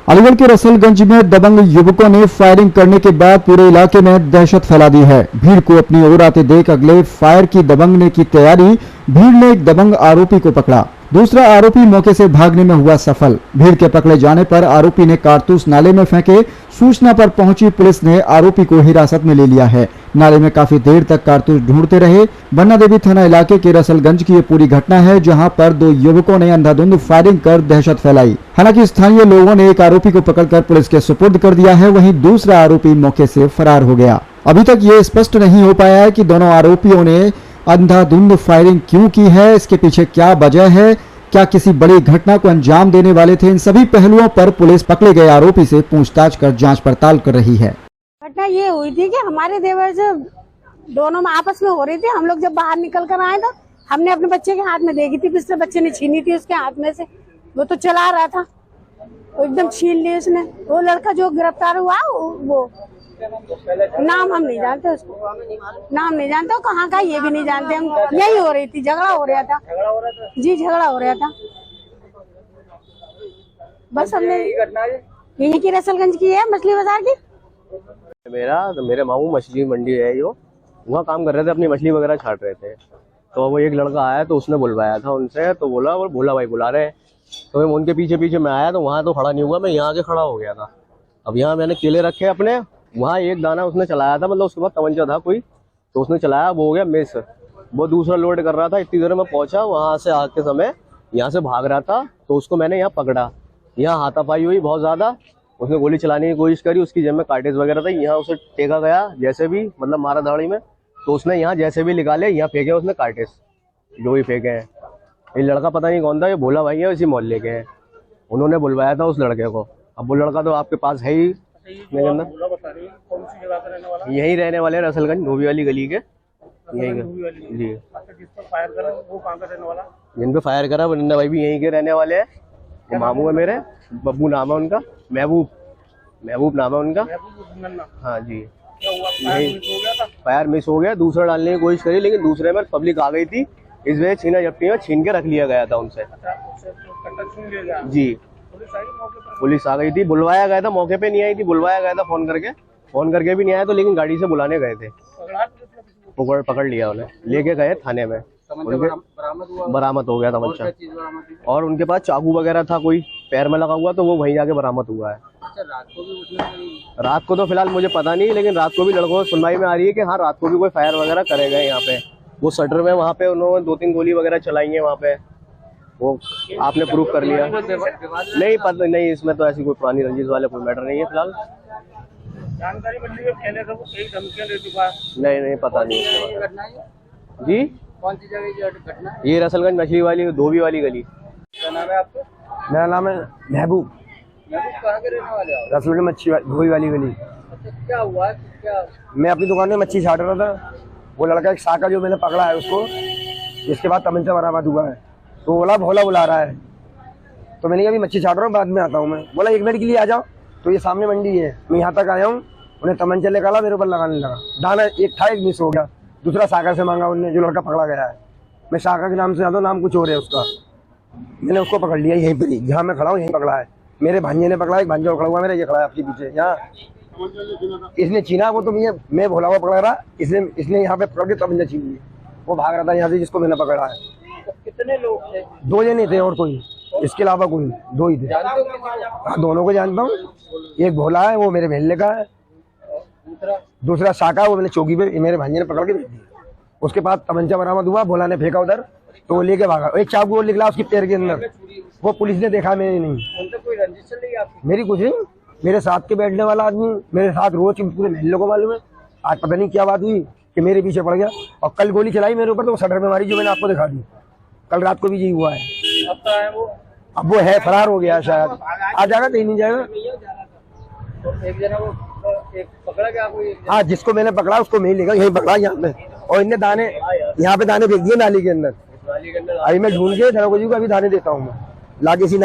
अलीगढ़ के रसलगंज में दबंग युवकों ने फायरिंग करने के बाद पूरे इलाके में दहशत फैला दी है। भीड़ को अपनी ओर आते देख अगले फायर की दबंग ने की तैयारी। भीड़ ने एक दबंग आरोपी को पकड़ा, दूसरा आरोपी मौके से भागने में हुआ सफल। भीड़ के पकड़े जाने पर आरोपी ने कारतूस नाले में फेंके। सूचना पर पहुंची पुलिस ने आरोपी को हिरासत में ले लिया है। नाले में काफी देर तक कारतूस ढूंढते रहे। बन्ना देवी थाना इलाके के रसलगंज की ये पूरी घटना है, जहां पर दो युवकों ने अंधाधुंध फायरिंग कर दहशत फैलाई। हालांकि स्थानीय लोगों ने एक आरोपी को पकड़कर पुलिस के सुपुर्द कर दिया है, वहीं दूसरा आरोपी मौके से फरार हो गया। अभी तक ये स्पष्ट नहीं हो पाया है कि दोनों आरोपियों ने अंधाधुंध फायरिंग क्यों की है, इसके पीछे क्या वजह है, क्या किसी बड़ी घटना को अंजाम देने वाले थे। इन सभी पहलुओं पर पुलिस पकड़े गए आरोपी से पूछताछ कर जांच पड़ताल कर रही है। घटना ये हुई थी कि हमारे देवर से दोनों में आपस में हो रही थी। हम लोग जब बाहर निकल कर आए तो हमने अपने बच्चे के हाथ में देखी थी, पिछले बच्चे ने छीनी थी उसके हाथ में से। वो तो चला रहा था, वो एकदम छीन ली उसने। वो लड़का जो गिरफ्तार हुआ वो नाम हम नहीं जानते, उसको नाम नहीं जानते, वो कहाँ का ये भी नहीं जानते हम। यही हो रही थी, झगड़ा हो रहा था जी, झगड़ा हो रहा था। बस हमने यही की रसलगंज की है, मछली बाजार की। मेरे मामू मछली मंडी है, जो वहाँ काम कर रहे थे, अपनी मछली वगैरह छाट रहे थे। तो वो एक लड़का आया तो उसने बुलवाया था उनसे, तो बोला वो भोला भाई बुला रहे हैं। तो मैं उनके पीछे पीछे मैं आया तो वहाँ तो खड़ा नहीं हुआ, मैं यहाँ आके खड़ा हो गया था। अब यहाँ मैंने केले रखे अपने, वहाँ एक दाना उसने चलाया था, मतलब उसके बाद तमंचा था कोई, तो उसने चलाया, वो हो गया मिस। वो दूसरा लोड कर रहा था, इतनी देर में पहुंचा, वहाँ से आके समय यहाँ से भाग रहा था, तो उसको मैंने यहाँ पकड़ा। यहाँ हाथापाई हुई बहुत ज्यादा, उसने गोली चलाने की कोशिश करी, उसकी जेब में कार्टेज वगैरह था, यहाँ उसे टेका गया जैसे भी, मतलब मारा धाड़ी में, तो उसने यहाँ जैसे भी निकाले, यहाँ फेंके उसने कार्टेज, जो भी फेंके हैं। ये लड़का पता नहीं कौन था, ये भोला भाई है, इसी मोहल्ले के हैं। उन्होंने बुलवाया था उस लड़के को। अब वो लड़का तो आपके पास है ही, यही रहने वाले हैं, रसलगंज धोबी वाली गली के यही जी। जिन पे फायर करा वरिंदा भाई भी यहीं के रहने वाले हैं। ये मामू है मेरे, बब्बू नाम है उनका, महबूब नाम है उनका। हाँ जी, फायर मिस हो गया, दूसरा डालने की कोशिश करी, लेकिन दूसरे में पब्लिक आ गई थी, इस वजह छीना झपटी में छीन के रख लिया गया था उनसे जी। पुलिस आ गई थी, बुलवाया गया था, मौके पे नहीं आई थी, बुलवाया गया था फोन करके भी नहीं आया, तो लेकिन गाड़ी से बुलाने गए थे, पकड़ लिया उन्हें, लेके गए थाने में, बरामद हो गया था बच्चा। और उनके पास चाकू वगैरह था, कोई पैर में लगा हुआ, तो वो वहीं जाके बरामद हुआ है। रात को तो फिलहाल मुझे पता नहीं, लेकिन रात को भी लड़कों को सुनवाई में आ रही है कि हाँ रात को भी कोई फायर वगैरह करे गए यहाँ पे। वो शटर में वहाँ पे उन्होंने 2-3 गोली वगैरह चलाई है वहाँ पे, वो आपने प्रूफ कर लिया। नहीं पता नहीं, इसमें तो ऐसी कोई पुरानी रंजिश वाले कोई मैटर नहीं है फिलहाल। जानकारी मिली है पहले से वो कई धमकियां दे चुका है। नहीं पता नहीं जी। कौन सी जगह की घटना? ये रसलगंज मछली वाली धोबी वाली गली। क्या नाम है आपका? मेरा नाम है महबूब। कहाँ के रहने वाले हो? रसलगंज मच्छी धोबी वाली गली। अच्छा, क्या हुआ है? क्या? मैं अपनी दुकान में मच्छी छाट रहा था, वो लड़का एक साका जो मैंने पकड़ा है उसको, जिसके बाद तमंचा बरामद हुआ है, तो बोला भोला बुला रहा है। तो मैंने कहा अभी मच्छी छाट रहा हूँ, बाद में आता हूँ मैं। बोला 1 मिनट के लिए आ जाओ, तो ये सामने मंडी है, मैं यहाँ तक आया हूँ। उन्हें तमंचा निकाला, मेरे ऊपर लगाने लगा। दाना एक था, एक मिस हो गया, दूसरा सागर से मांगा उन्होंने, जो लड़का पकड़ा गया है। मैं सागर के नाम से आता हूँ, नाम कुछ और है उसका। मैंने उसको पकड़ लिया यहीं पर ही, जहाँ मैं खड़ा हूँ यहीं पकड़ा है। मेरे भांजे ने पकड़ा, एक भांजा खड़ा हुआ मेरा, ये खड़ा है आपके पीछे यहाँ। इसने छीना, वो तो मैं भोला हुआ पकड़ा रहा, इसने यहाँ पे पकड़ के तमंचा छीन लिया। वो भाग रहा था यहाँ से, जिसको मैंने पकड़ा है। तो कितने लोग थे? 2 जने थे और कोई, इसके अलावा कोई 2 ही थे। हाँ, दोनों को जानता हूँ। एक भोला है, वो मेरे महल्ले का है, दूसरा साका, वो मैंने चौकी पे मेरे भांजे ने पकड़ के भेज दिया। उसके बाद तमंचा बरामद हुआ, भोला ने फेंका उधर, तो वो लेके भागा। एक चाकू और निकला उसके पैर के अंदर, वो पुलिस ने देखा, मैंने नहीं। उनसे कोई रंजिश चल रही है आपकी? मेरी कुछ नहीं, मेरे साथ के बैठने वाला आदमी मेरे साथ रोज पूरे महल्ले को मालूम है। आज पता नहीं क्या बात हुई कि मेरे पीछे पड़ गया, और कल गोली चलाई मेरे ऊपर, तो वो शटर में मारी, जो मैंने आपको दिखा दी। कल रात को भी यही हुआ है। अब कहाँ है वो? अब वो है, फरार हो गया शायद, आ जाएगा कहीं नहीं जाएगा। तो एक जना वो एक पकड़ा गया कोई? हाँ, जिसको मैंने पकड़ा उसको मैं ही लेगा, यही पकड़ा यहाँ पे, और इनने दाने यहाँ पे दाने फेंक दिए नाली के अंदर। अभी मैं ढूंढ के धनोजी को अभी दाने देता हूँ मैं, लाके